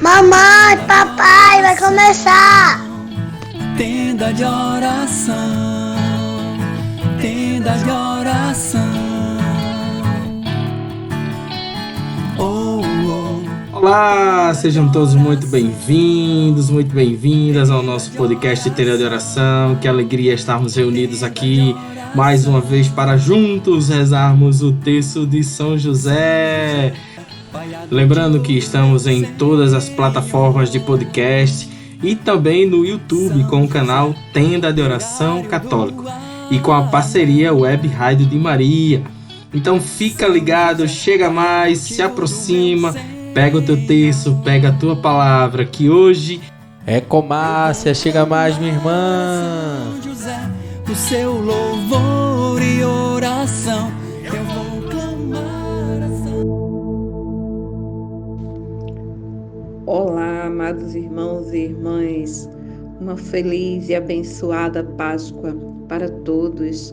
Mamãe, papai, vai começar. Tenda de oração, tenda de oração. Olá, sejam todos muito bem-vindos, muito bem-vindas ao nosso podcast Tenda de Oração. Que alegria estarmos reunidos aqui mais uma vez para juntos rezarmos o texto de São José. Lembrando que estamos em todas as plataformas de podcast e também no YouTube com o canal Tenda de Oração Católico e com a parceria Web Rádio de Maria. Então fica ligado, chega mais, se aproxima, pega o teu texto, pega a tua palavra, que hoje é com Márcia. Chega mais, minha irmã. O seu louvor e oração eu vou clamar. Olá, amados irmãos e irmãs, uma feliz e abençoada Páscoa para todos.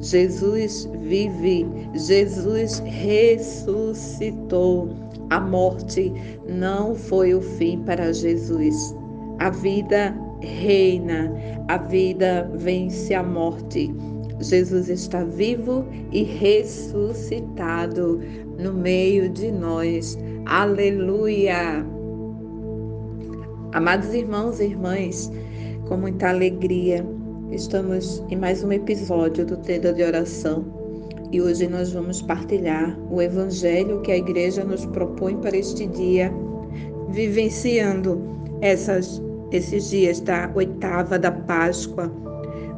Jesus vive, Jesus ressuscitou. A morte não foi o fim para Jesus. A vida reina, a vida vence a morte. Jesus está vivo e ressuscitado no meio de nós. Aleluia! Amados irmãos e irmãs, com muita alegria, estamos em mais um episódio do Tenda de Oração e hoje nós vamos partilhar o Evangelho que a Igreja nos propõe para este dia, vivenciando esses dias da oitava da Páscoa,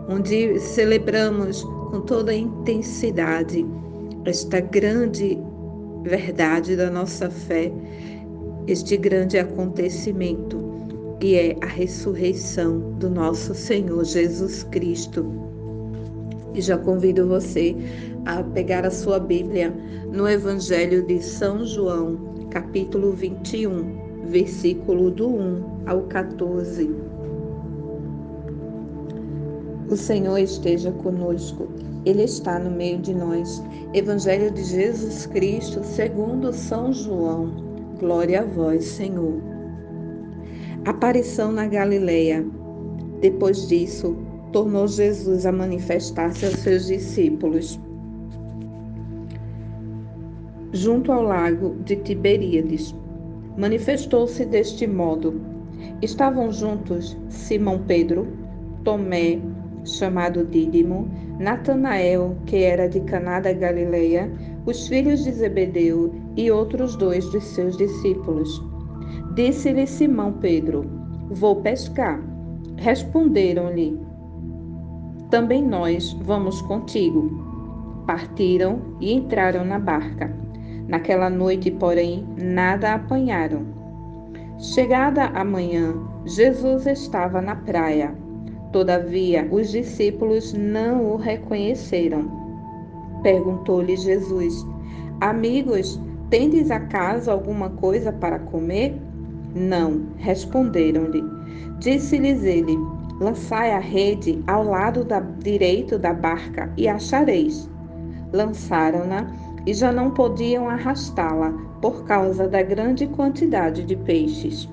onde celebramos com toda a intensidade esta grande verdade da nossa fé, este grande acontecimento, que é a ressurreição do nosso Senhor Jesus Cristo. E já convido você a pegar a sua Bíblia no Evangelho de São João, capítulo 21, versículo do 1 ao 14. O Senhor esteja conosco, Ele está no meio de nós. Evangelho de Jesus Cristo segundo São João. Glória a vós, Senhor. Aparição na Galileia. Depois disso, tornou Jesus a manifestar-se aos seus discípulos junto ao lago de Tiberíades. Manifestou-se deste modo. Estavam juntos Simão Pedro, Tomé, chamado Dídimo, Natanael, que era de Caná da Galileia, os filhos de Zebedeu e outros 2 dos seus discípulos. Disse-lhe Simão Pedro: vou pescar. Responderam-lhe: também nós vamos contigo. Partiram e entraram na barca. Naquela noite, porém, nada apanharam. Chegada a manhã, Jesus estava na praia. Todavia, os discípulos não o reconheceram. Perguntou-lhe Jesus: amigos, tendes acaso alguma coisa para comer? Não, responderam-lhe. Disse-lhes ele: lançai a rede ao lado direito da barca e achareis. Lançaram-na e já não podiam arrastá-la por causa da grande quantidade de peixes.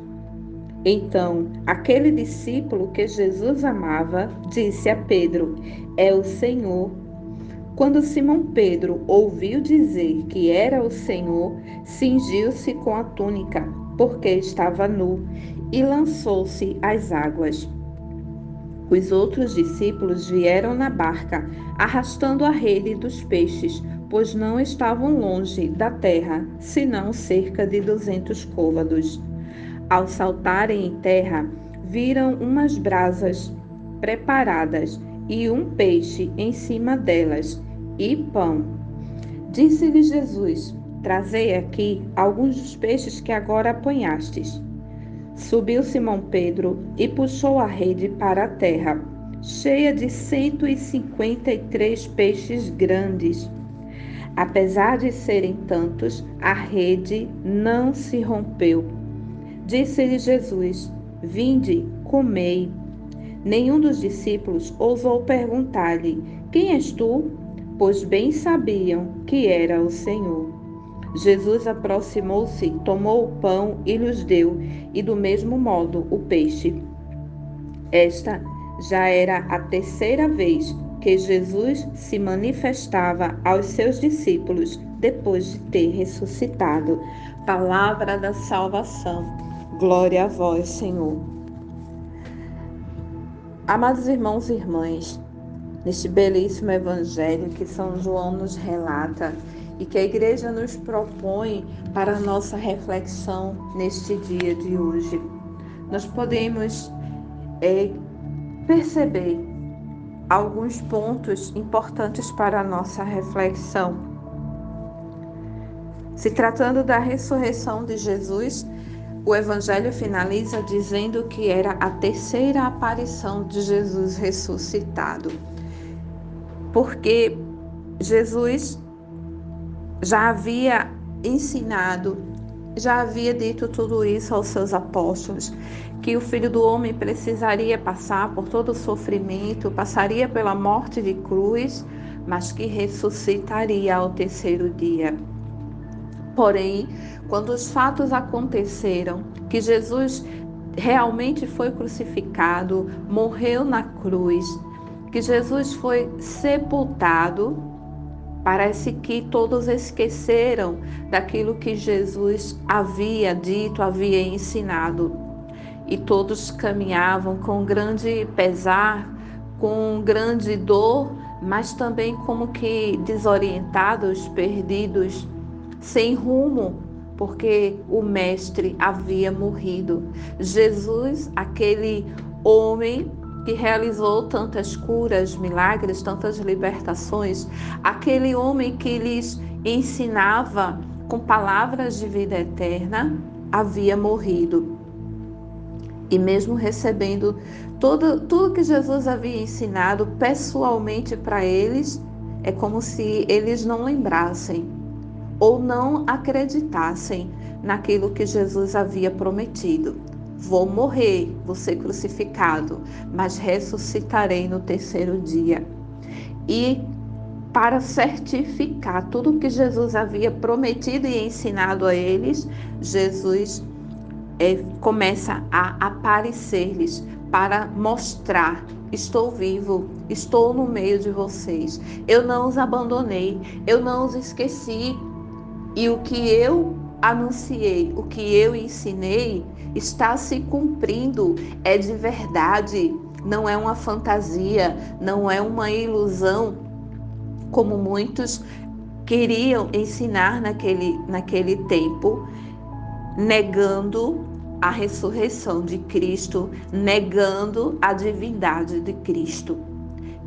Então, aquele discípulo que Jesus amava disse a Pedro: é o Senhor. Quando Simão Pedro ouviu dizer que era o Senhor, cingiu-se com a túnica, porque estava nu, e lançou-se às águas. Os outros discípulos vieram na barca, arrastando a rede dos peixes, pois não estavam longe da terra, senão cerca de 200 côvados. Ao saltarem em terra, viram umas brasas preparadas e um peixe em cima delas, e pão. Disse-lhe Jesus: trazei aqui alguns dos peixes que agora apanhastes. Subiu Simão Pedro e puxou a rede para a terra, cheia de 153 peixes grandes. Apesar de serem tantos, a rede não se rompeu. Disse-lhe Jesus: vinde, comei. Nenhum dos discípulos ousou perguntar-lhe: quem és tu? pois bem sabiam que era o Senhor. Jesus aproximou-se, tomou o pão e lhes deu, e do mesmo modo o peixe. Esta já era a terceira vez que Jesus se manifestava aos seus discípulos depois de ter ressuscitado. Palavra da salvação. Glória a vós, Senhor. Amados irmãos e irmãs, neste belíssimo evangelho que São João nos relata e que a igreja nos propõe para a nossa reflexão neste dia de hoje, nós podemos perceber alguns pontos importantes para a nossa reflexão. Se tratando da ressurreição de Jesus, o Evangelho finaliza dizendo que era a terceira aparição de Jesus ressuscitado, porque Jesus já havia ensinado, já havia dito tudo isso aos seus apóstolos, que o Filho do Homem precisaria passar por todo o sofrimento, passaria pela morte de cruz, mas que ressuscitaria ao terceiro dia. Porém, quando os fatos aconteceram, que Jesus realmente foi crucificado, morreu na cruz, que Jesus foi sepultado, parece que todos esqueceram daquilo que Jesus havia dito, havia ensinado. E todos caminhavam com grande pesar, com grande dor, mas também como que desorientados, perdidos, sem rumo, porque o Mestre havia morrido. Jesus, aquele homem que realizou tantas curas, milagres, tantas libertações, aquele homem que lhes ensinava com palavras de vida eterna, havia morrido. E mesmo recebendo tudo que Jesus havia ensinado pessoalmente para eles, é como se eles não lembrassem ou não acreditassem naquilo que Jesus havia prometido. Vou morrer, vou ser crucificado, mas ressuscitarei no terceiro dia. E para certificar tudo o que Jesus havia prometido e ensinado a eles, Jesus começa a aparecer-lhes para mostrar: estou vivo, estou no meio de vocês, eu não os abandonei, eu não os esqueci, e o que eu anunciei, o que eu ensinei está se cumprindo, é de verdade, não é uma fantasia, não é uma ilusão, como muitos queriam ensinar naquele tempo, negando a ressurreição de Cristo, negando a divindade de Cristo.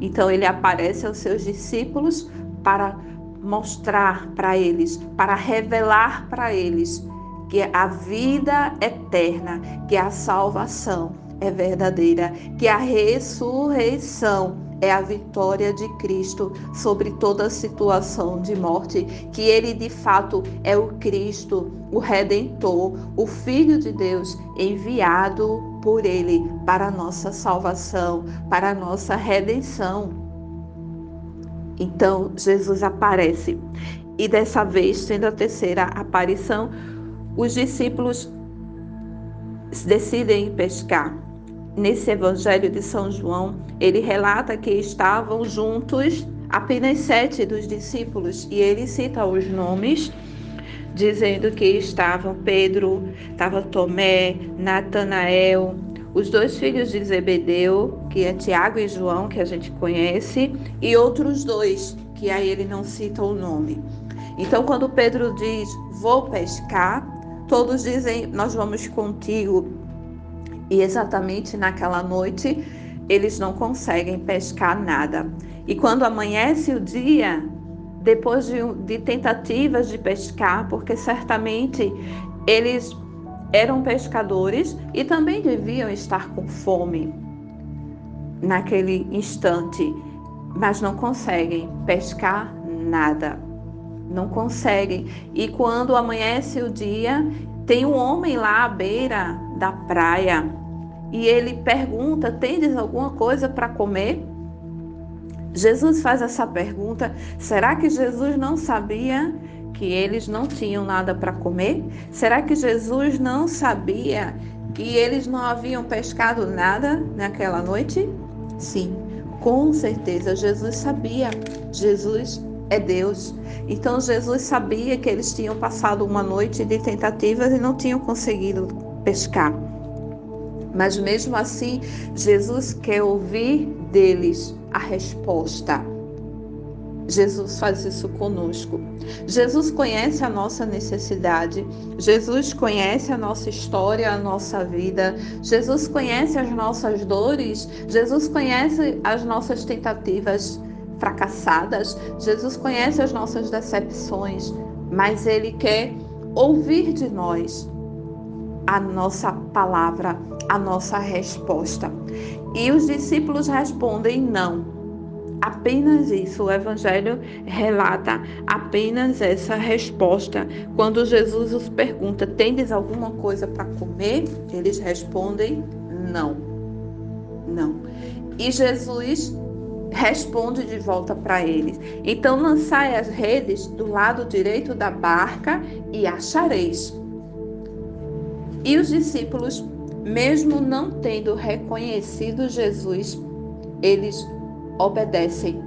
Então ele aparece aos seus discípulos para mostrar para eles, para revelar para eles que a vida eterna, que a salvação é verdadeira, que a ressurreição é a vitória de Cristo sobre toda situação de morte, que ele de fato é o Cristo, o Redentor, o Filho de Deus enviado por ele para a nossa salvação, para a nossa redenção. Então Jesus aparece, e dessa vez, sendo a terceira aparição, os discípulos decidem pescar. Nesse Evangelho de São João, ele relata que estavam juntos apenas 7 dos discípulos, e ele cita os nomes, dizendo que estavam Pedro, estava Tomé, Natanael, os 2 filhos de Zebedeu, que é Tiago e João, que a gente conhece, e outros 2, que aí ele não cita o nome. Então, quando Pedro diz, vou pescar, todos dizem, nós vamos contigo. E exatamente naquela noite, eles não conseguem pescar nada. E quando amanhece o dia, depois de tentativas de pescar, porque certamente eles eram pescadores e também deviam estar com fome naquele instante, mas não conseguem pescar nada. Não conseguem. E quando amanhece o dia, tem um homem lá à beira da praia e ele pergunta: tendes alguma coisa para comer? Jesus faz essa pergunta: será que Jesus não sabia que eles não tinham nada para comer? Será que Jesus não sabia que eles não haviam pescado nada naquela noite? Sim, com certeza Jesus sabia. Jesus é Deus. Então Jesus sabia que eles tinham passado uma noite de tentativas e não tinham conseguido pescar. Mas mesmo assim, Jesus quer ouvir deles a resposta. Jesus faz isso conosco. Jesus conhece a nossa necessidade. Jesus conhece a nossa história, a nossa vida. Jesus conhece as nossas dores. Jesus conhece as nossas tentativas fracassadas. Jesus conhece as nossas decepções. Mas Ele quer ouvir de nós a nossa palavra, a nossa resposta. E os discípulos respondem não. Apenas isso, o Evangelho relata apenas essa resposta. Quando Jesus os pergunta: tendes alguma coisa para comer? Eles respondem não. Não. E Jesus responde de volta para eles: então lançai as redes do lado direito da barca e achareis. E os discípulos, mesmo não tendo reconhecido Jesus, eles obedecem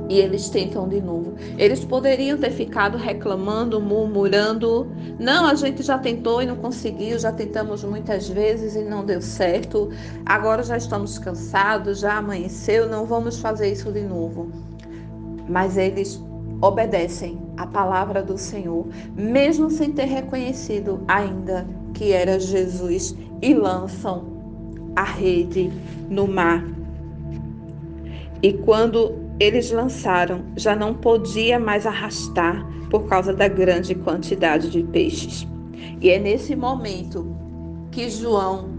e eles tentam de novo. Eles poderiam ter ficado reclamando, murmurando: não, a gente já tentou e não conseguiu, já tentamos muitas vezes e não deu certo, agora já estamos cansados, já amanheceu, não vamos fazer isso de novo. Mas eles obedecem a palavra do Senhor, mesmo sem ter reconhecido ainda que era Jesus, e lançam a rede no mar. E quando eles lançaram, já não podia mais arrastar por causa da grande quantidade de peixes. E é nesse momento que João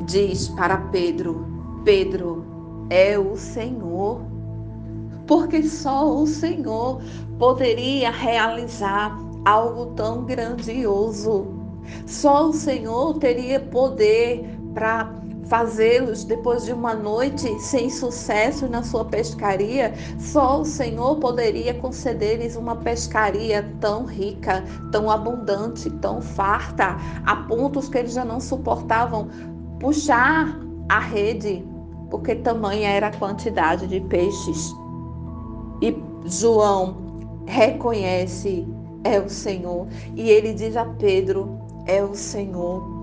diz para Pedro: Pedro, é o Senhor. Porque só o Senhor poderia realizar algo tão grandioso. Só o Senhor teria poder para fazê-los, depois de uma noite sem sucesso na sua pescaria, só o Senhor poderia conceder-lhes uma pescaria tão rica, tão abundante, tão farta, a pontos que eles já não suportavam puxar a rede, porque tamanha era a quantidade de peixes. E João reconhece: é o Senhor. E ele diz a Pedro: é o Senhor.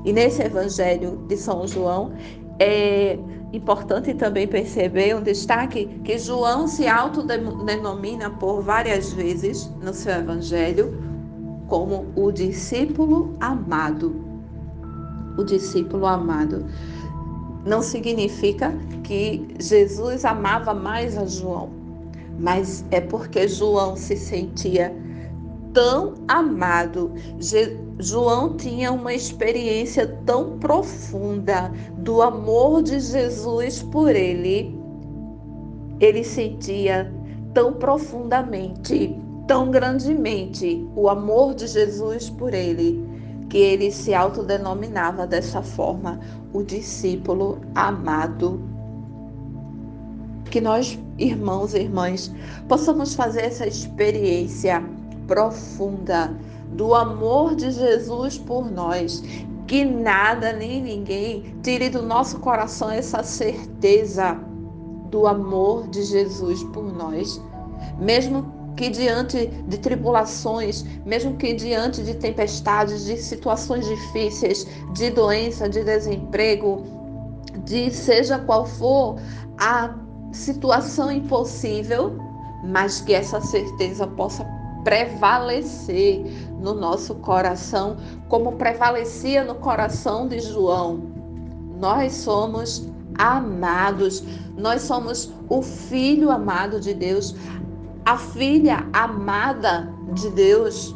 E nesse Evangelho de São João, é importante também perceber um destaque que João se autodenomina por várias vezes no seu Evangelho como o discípulo amado. O discípulo amado. Não significa que Jesus amava mais a João, mas é porque João se sentia tão amado. João tinha uma experiência tão profunda do amor de Jesus por ele. Ele sentia tão profundamente, tão grandemente o amor de Jesus por ele, que ele se autodenominava dessa forma: o discípulo amado. Que nós, irmãos e irmãs, possamos fazer essa experiência profunda do amor de Jesus por nós. Que nada nem ninguém tire do nosso coração essa certeza do amor de Jesus por nós. Mesmo que diante de tribulações, mesmo que diante de tempestades, de situações difíceis, de doença, de desemprego, de seja qual for a situação impossível, mas que essa certeza possa prevalecer no nosso coração, como prevalecia no coração de João. Nós somos amados, nós somos o filho amado de Deus, a filha amada de Deus.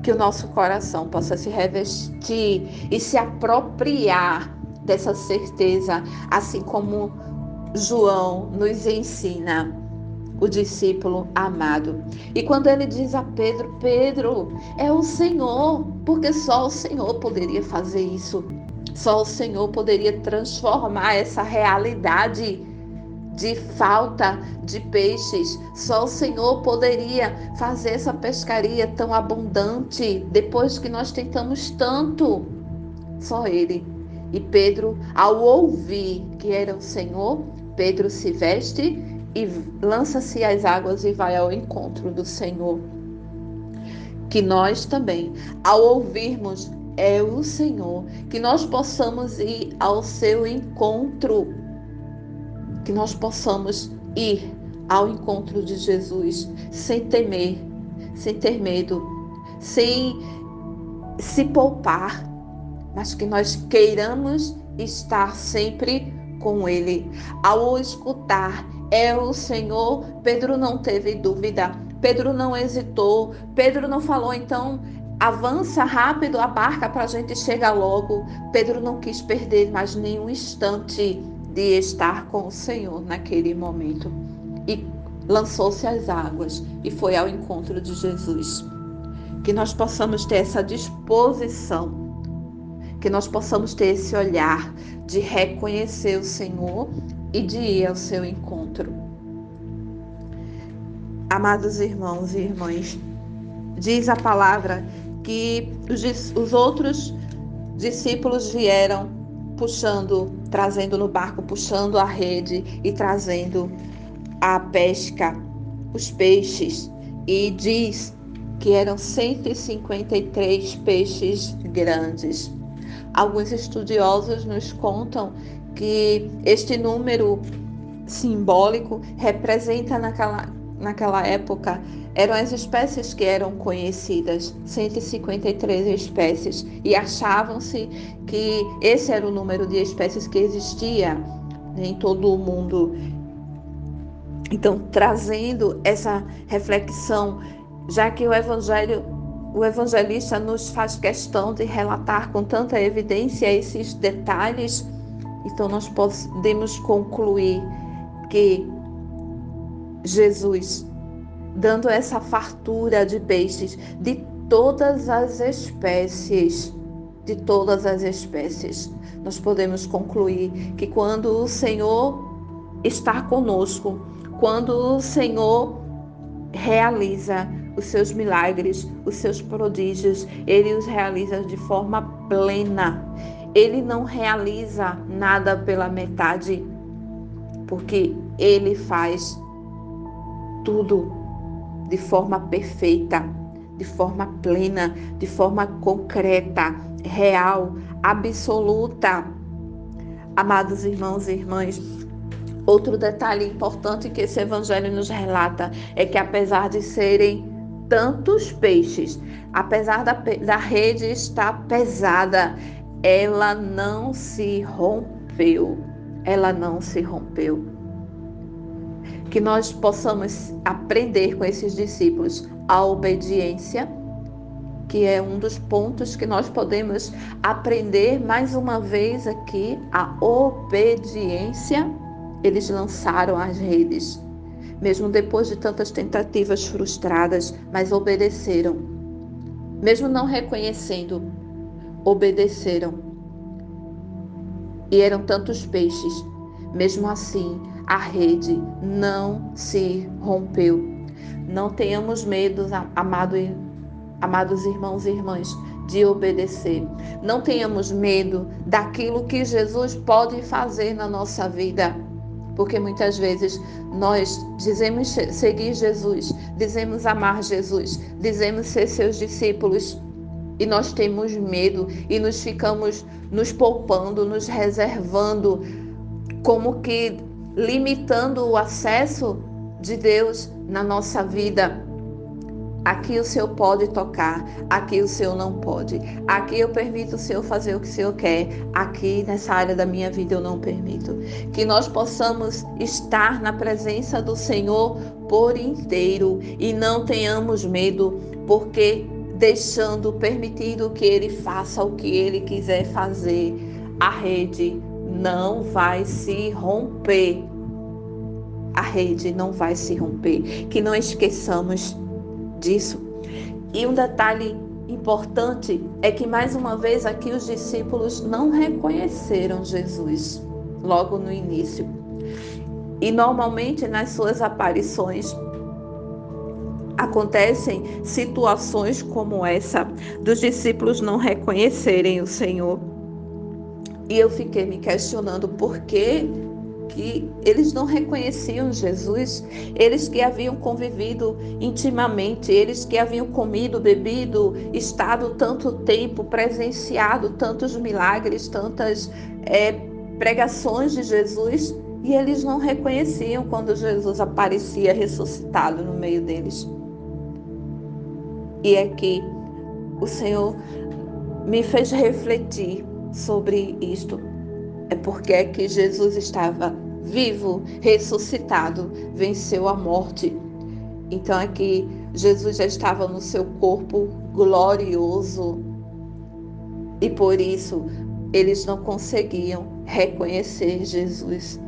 Que o nosso coração possa se revestir e se apropriar dessa certeza, assim como João nos ensina, o discípulo amado. E quando ele diz a Pedro: Pedro, é o Senhor, porque só o Senhor poderia fazer isso. Só o Senhor poderia transformar essa realidade de falta de peixes. Só o Senhor poderia fazer essa pescaria tão abundante depois que nós tentamos tanto. Só Ele. E Pedro, ao ouvir que era o Senhor, Pedro se veste e lança-se às águas e vai ao encontro do Senhor. Que nós também, ao ouvirmos é o Senhor, que nós possamos ir ao seu encontro, que nós possamos ir ao encontro de Jesus sem temer, sem ter medo, sem se poupar, mas que nós queiramos estar sempre com Ele. Ao escutar é o Senhor, Pedro não teve dúvida, Pedro não hesitou, Pedro não falou, então avança rápido a barca para a gente chegar logo. Pedro não quis perder mais nenhum instante de estar com o Senhor naquele momento. E lançou-se às águas e foi ao encontro de Jesus. Que nós possamos ter essa disposição, que nós possamos ter esse olhar de reconhecer o Senhor e de ir ao seu encontro. Amados irmãos e irmãs, diz a palavra que os outros discípulos vieram trazendo no barco, puxando a rede e trazendo a pesca, os peixes. E diz que eram 153 peixes grandes. Alguns estudiosos nos contam que este número simbólico representa naquela época, eram as espécies que eram conhecidas, 153 espécies, e achavam-se que esse era o número de espécies que existia em todo o mundo. Então, trazendo essa reflexão, já que o evangelista nos faz questão de relatar com tanta evidência esses detalhes, então nós podemos concluir que Jesus, dando essa fartura de peixes de todas as espécies, nós podemos concluir que quando o Senhor está conosco, quando o Senhor realiza os seus milagres, os seus prodígios, Ele os realiza de forma plena. Ele não realiza nada pela metade, porque Ele faz tudo de forma perfeita, de forma plena, de forma concreta, real, absoluta. Amados irmãos e irmãs, outro detalhe importante que esse evangelho nos relata é que, apesar de serem tantos peixes, apesar da rede estar pesada, ela não se rompeu. Que nós possamos aprender com esses discípulos a obediência, que é um dos pontos que nós podemos aprender mais uma vez aqui, a obediência. Eles lançaram as redes, mesmo depois de tantas tentativas frustradas, mas obedeceram. Mesmo não reconhecendo, obedeceram. E eram tantos peixes, mesmo assim, a rede não se rompeu. Não tenhamos medo, amados irmãos e irmãs, de obedecer. Não tenhamos medo daquilo que Jesus pode fazer na nossa vida. Porque muitas vezes nós dizemos seguir Jesus, dizemos amar Jesus, dizemos ser seus discípulos, e nós temos medo e nos ficamos nos poupando, nos reservando, como que limitando o acesso de Deus na nossa vida. Aqui o Senhor pode tocar, aqui o Senhor não pode. Aqui eu permito o Senhor fazer o que o Senhor quer, aqui nessa área da minha vida eu não permito. Que nós possamos estar na presença do Senhor por inteiro e não tenhamos medo, porque permitindo que Ele faça o que Ele quiser fazer, a rede não vai se romper. A rede não vai se romper. Que não esqueçamos disso. E um detalhe importante é que, mais uma vez, aqui os discípulos não reconheceram Jesus logo no início. E normalmente nas suas aparições acontecem situações como essa, dos discípulos não reconhecerem o Senhor. E eu fiquei me questionando por que eles não reconheciam Jesus, eles que haviam convivido intimamente, eles que haviam comido, bebido, estado tanto tempo, presenciado tantos milagres, tantas pregações de Jesus, e eles não reconheciam quando Jesus aparecia ressuscitado no meio deles. E é que o Senhor me fez refletir sobre isto. É porque é que Jesus estava vivo, ressuscitado, venceu a morte. Então é que Jesus já estava no seu corpo glorioso. E por isso eles não conseguiam reconhecer Jesus.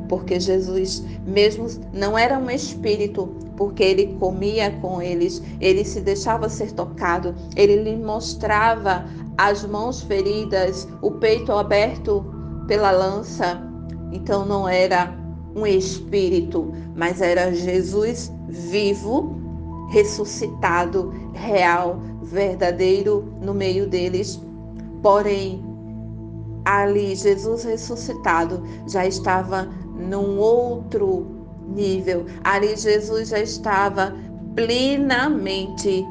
Porque Jesus mesmo não era um espírito, porque ele comia com eles, ele se deixava ser tocado, ele lhe mostrava as mãos feridas, o peito aberto pela lança. Então não era um espírito, mas era Jesus vivo, ressuscitado, real, verdadeiro no meio deles. Porém, ali Jesus ressuscitado já estava num outro nível. Ali Jesus já estava plenamente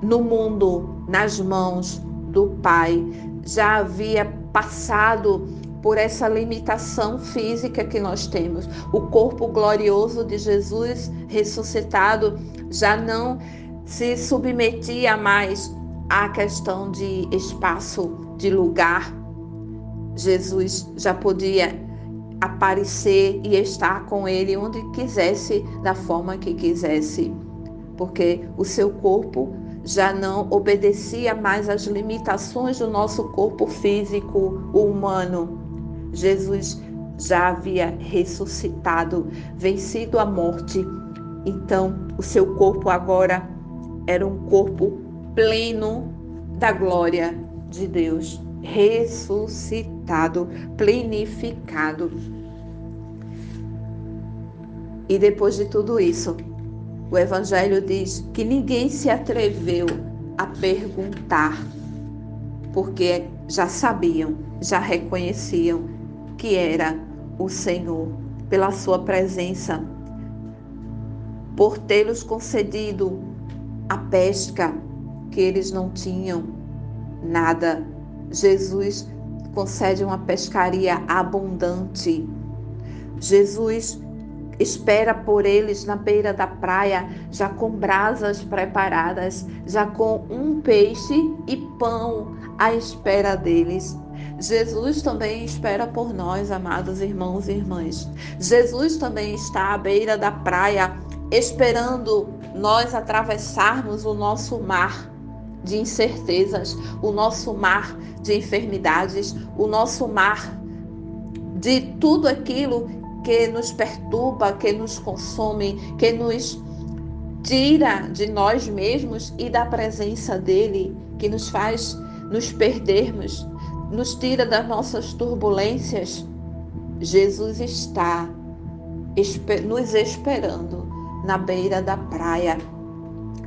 no mundo, nas mãos do Pai. Já havia passado por essa limitação física que nós temos. O corpo glorioso de Jesus ressuscitado já não se submetia mais à questão de espaço, de lugar. Jesus já podia aparecer e estar com ele onde quisesse, da forma que quisesse, porque o seu corpo já não obedecia mais às limitações do nosso corpo físico, humano. Jesus já havia ressuscitado, vencido a morte. Então, o seu corpo agora era um corpo pleno da glória de Deus, ressuscitado, plenificado. E depois de tudo isso, o Evangelho diz que ninguém se atreveu a perguntar, porque já sabiam, já reconheciam que era o Senhor, pela sua presença, por tê-los concedido a pesca que eles não tinham nada. Jesus concede uma pescaria abundante. Jesus espera por eles na beira da praia, já com brasas preparadas, já com um peixe e pão à espera deles. Jesus também espera por nós, amados irmãos e irmãs. Jesus também está à beira da praia, esperando nós atravessarmos o nosso mar de incertezas, o nosso mar de enfermidades, o nosso mar de tudo aquilo que nos perturba, que nos consome, que nos tira de nós mesmos e da presença dele, que nos faz nos perdermos, nos tira das nossas turbulências. Jesus está nos esperando na beira da praia.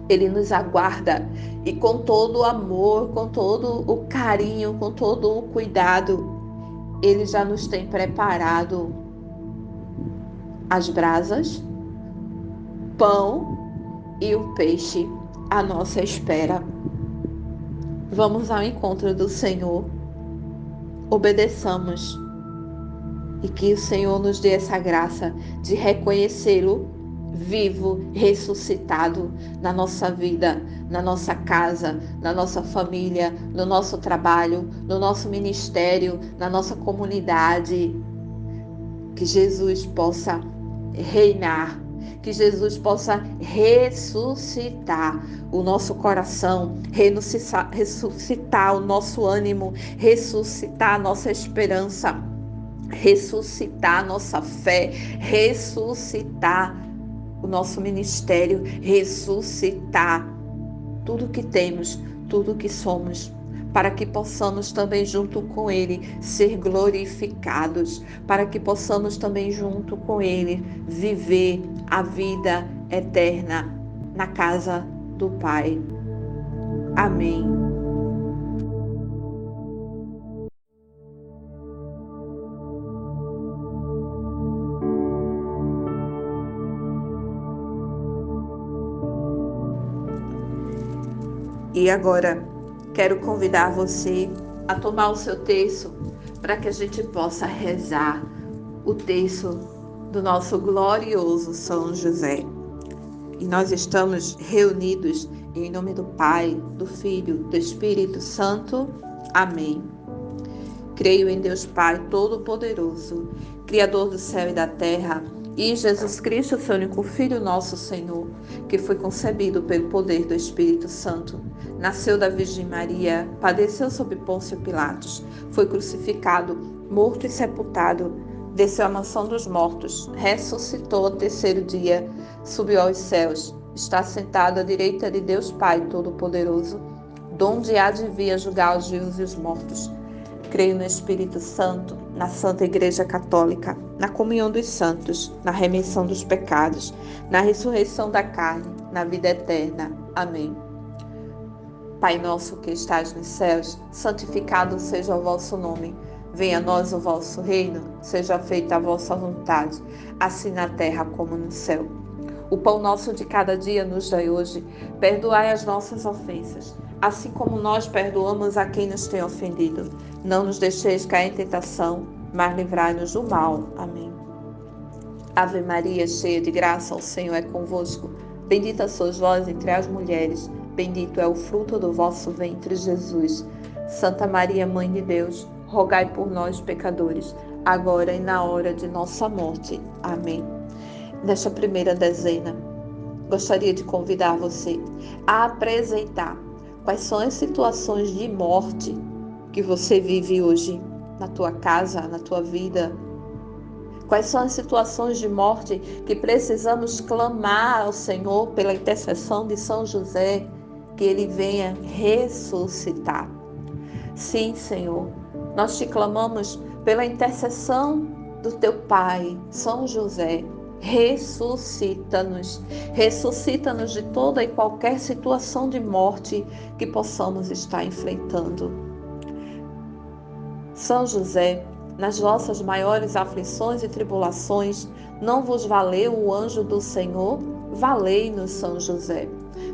Ele nos aguarda e com todo o amor, com todo o carinho, com todo o cuidado, ele já nos tem preparado as brasas, pão e o peixe à nossa espera. Vamos ao encontro do Senhor, obedeçamos e que o Senhor nos dê essa graça de reconhecê-lo vivo, ressuscitado na nossa vida, na nossa casa, na nossa família, no nosso trabalho, no nosso ministério, na nossa comunidade. Que Jesus possa reinar, que Jesus possa ressuscitar o nosso coração, ressuscitar o nosso ânimo, ressuscitar a nossa esperança, ressuscitar a nossa fé, ressuscitar o nosso ministério, ressuscitar tudo que temos, tudo que somos, para que possamos também junto com Ele ser glorificados, para que possamos também junto com Ele viver a vida eterna na casa do Pai. Amém. E agora, quero convidar você a tomar o seu terço para que a gente possa rezar o terço do nosso glorioso São José. E nós estamos reunidos em nome do Pai, do Filho, do Espírito Santo. Amém. Creio em Deus Pai Todo-Poderoso, Criador do céu e da terra, e em Jesus Cristo, seu único Filho, nosso Senhor, que foi concebido pelo poder do Espírito Santo. Nasceu da Virgem Maria, padeceu sob Pôncio Pilatos, foi crucificado, morto e sepultado, desceu à mansão dos mortos, ressuscitou ao terceiro dia, subiu aos céus, está sentado à direita de Deus Pai Todo-Poderoso, donde há de vir a julgar os vivos e os mortos. Creio no Espírito Santo, na Santa Igreja Católica, na comunhão dos santos, na remissão dos pecados, na ressurreição da carne, na vida eterna. Amém. Pai nosso que estais nos céus, santificado seja o vosso nome. Venha a nós o vosso reino, seja feita a vossa vontade, assim na terra como no céu. O pão nosso de cada dia nos dai hoje, perdoai as nossas ofensas, assim como nós perdoamos a quem nos tem ofendido. Não nos deixeis cair em tentação, mas livrai-nos do mal. Amém. Ave Maria, cheia de graça, o Senhor é convosco. Bendita sois vós entre as mulheres, bendito é o fruto do vosso ventre, Jesus. Santa Maria, Mãe de Deus, rogai por nós, pecadores, agora e na hora de nossa morte. Amém. Nesta primeira dezena, gostaria de convidar você a apresentar quais são as situações de morte que você vive hoje na tua casa, na tua vida. Quais são as situações de morte que precisamos clamar ao Senhor pela intercessão de São José, que Ele venha ressuscitar. Sim, Senhor, nós te clamamos pela intercessão do teu Pai, São José. Ressuscita-nos de toda e qualquer situação de morte que possamos estar enfrentando. São José, nas vossas maiores aflições e tribulações, não vos valeu o anjo do Senhor? Valei-nos, São José.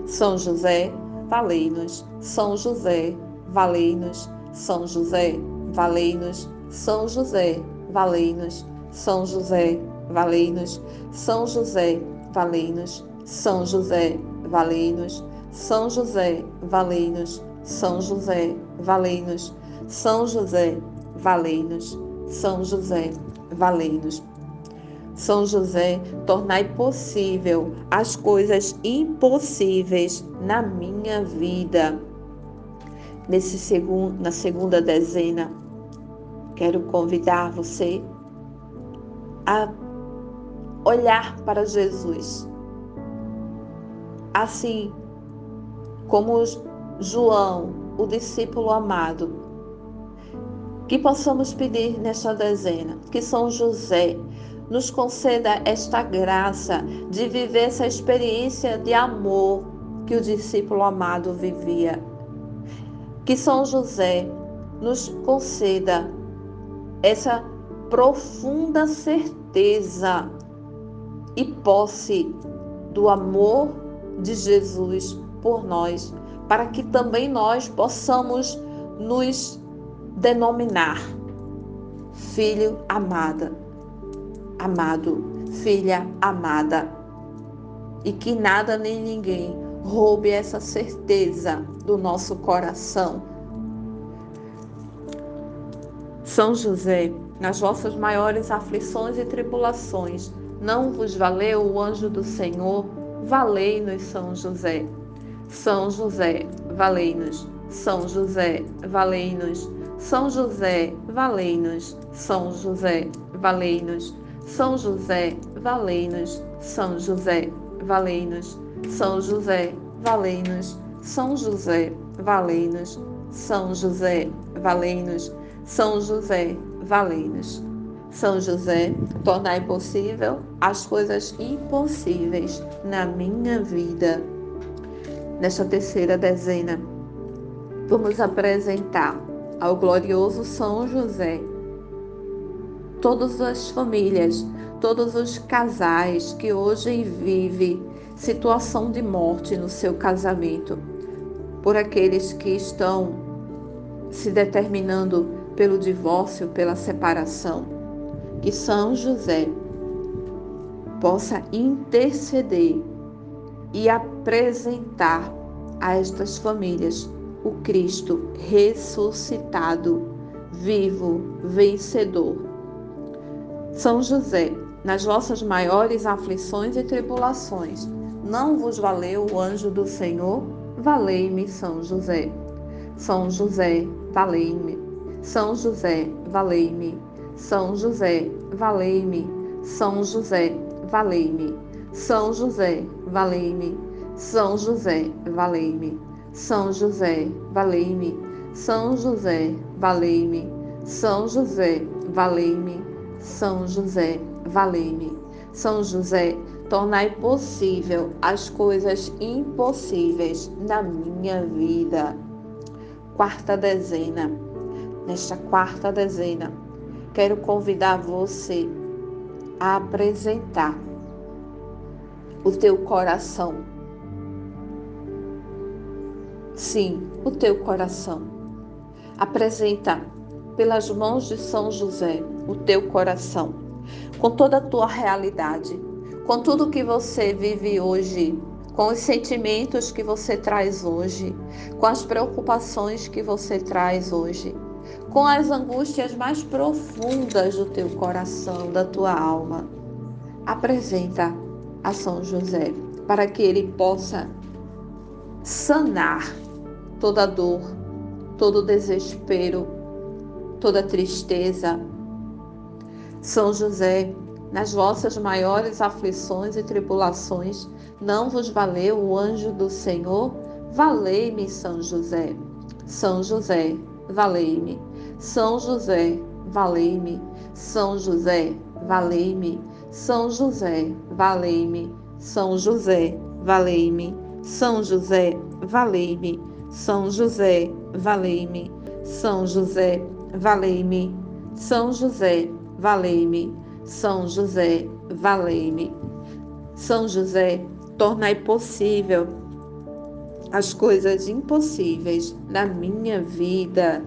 São José, valei-nos. São José, valei-nos. São José, valei-nos. São José, valei-nos. São José, valei-nos. São José, valei-nos. São José, valei-nos. São José, valei-nos. São José, valei-nos. São José, valei-nos. São José, valei-nos. São José, tornai possível as coisas impossíveis na minha vida. Na segunda dezena, quero convidar você a olhar para Jesus. Assim como João, o discípulo amado, que possamos pedir nesta dezena, que São José nos conceda esta graça de viver essa experiência de amor que o discípulo amado vivia. Que São José nos conceda essa profunda certeza e posse do amor de Jesus por nós, para que também nós possamos nos denominar filho amado, filha amada, e que nada nem ninguém roube essa certeza do nosso coração. São José, nas vossas maiores aflições e tribulações, não vos valeu o anjo do Senhor? Valei-nos, São José. São José, valei-nos. São José, valei-nos. São José, valei-nos. São José, valei-nos. São José, valei-nos. São José, valei-nos. São José, valei-nos. São José, valei-nos. São José, valei-nos. São José, valei-nos. São José, tornai possível as coisas impossíveis na minha vida. Nesta terceira dezena, vamos apresentar ao glorioso São José todas as famílias, todos os casais que hoje vivem situação de morte no seu casamento, por aqueles que estão se determinando pelo divórcio, pela separação, que São José possa interceder e apresentar a estas famílias o Cristo ressuscitado, vivo, vencedor. São José, nas vossas maiores aflições e tribulações, não vos valeu o anjo do Senhor? Valei-me, São José. São José, valei-me. São José, valei-me. São José, valei-me. São José, valei-me. São José, valei-me. São José, valei-me. São José, valei-me. São José, valei-me. São José, valei-me. São José, valei-me. São José, tornai possível as coisas impossíveis na minha vida. Quarta dezena. Nesta quarta dezena, quero convidar você a apresentar o teu coração. Sim, o teu coração. Apresenta pelas mãos de São José o teu coração, com toda a tua realidade, com tudo que você vive hoje, com os sentimentos que você traz hoje, com as preocupações que você traz hoje, com as angústias mais profundas do teu coração, da tua alma. Apresenta a São José para que ele possa sanar toda dor, todo desespero, toda tristeza. São José, nas vossas maiores aflições e tribulações, não vos valeu o anjo do Senhor? Valei-me, São José. São José, valei-me. São José, valei-me. São José, valei-me. São José, valei-me. São José, valei-me. São José, valei-me. São José, valei-me. São José, valei-me. São José, valei-me. São José, valei-me. São José, tornai possível as coisas impossíveis na minha vida.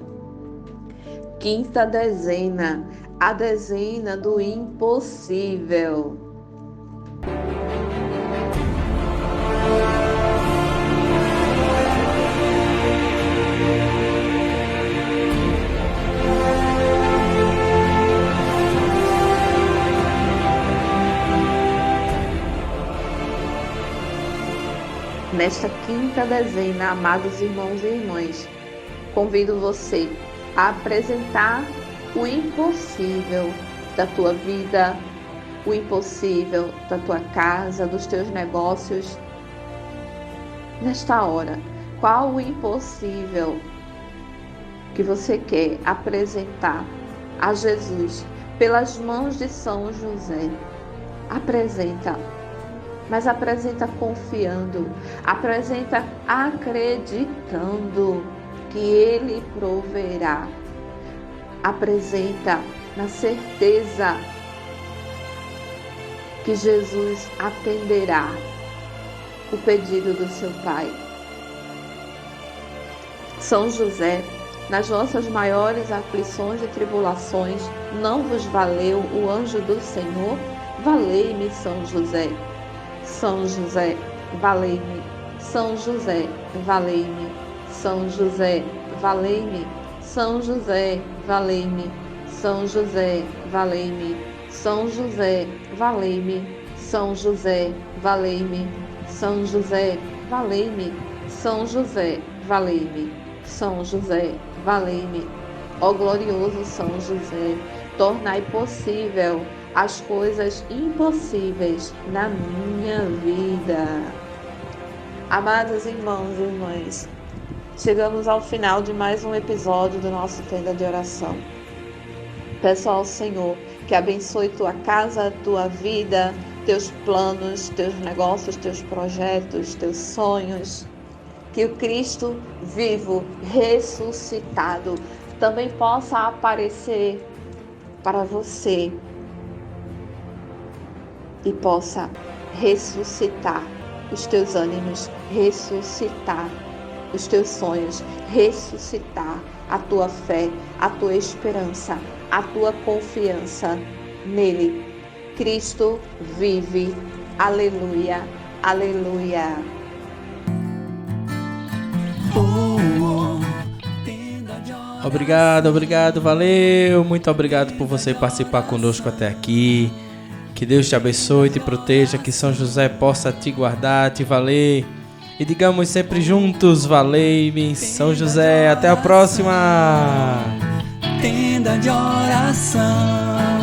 Quinta dezena, a dezena do impossível. Nesta quinta dezena, amados irmãos e irmãs, convido você a apresentar o impossível da tua vida, o impossível da tua casa, dos teus negócios. Nesta hora, qual o impossível que você quer apresentar a Jesus pelas mãos de São José? Apresenta. Mas apresenta confiando, apresenta acreditando que Ele proverá. Apresenta na certeza que Jesus atenderá o pedido do seu Pai. São José, nas vossas maiores aflições e tribulações, não vos valeu o anjo do Senhor? Valei-me, São José. São José, valei-me. São José, valei-me. São José, valei-me. São José, valei-me. São José, valei-me. São José, valei-me. São José, valei-me. São José, valei-me. São José, valei-me. São José, valei-me. Ó glorioso São José, tornai possível as coisas impossíveis na minha vida. Amados irmãos e irmãs, chegamos ao final de mais um episódio do nosso Tenda de Oração. Peço ao Senhor que abençoe tua casa, tua vida, teus planos, teus negócios, teus projetos, teus sonhos. Que o Cristo vivo, ressuscitado, também possa aparecer para você e possa ressuscitar os teus ânimos, ressuscitar os teus sonhos, ressuscitar a tua fé, a tua esperança, a tua confiança nele. Cristo vive. Aleluia, aleluia. Obrigado, valeu. Muito obrigado por você participar conosco até aqui. Que Deus te abençoe, te proteja, que São José possa te guardar, te valer. E digamos sempre juntos, valei-me, São José. Até a próxima! Tenda de oração.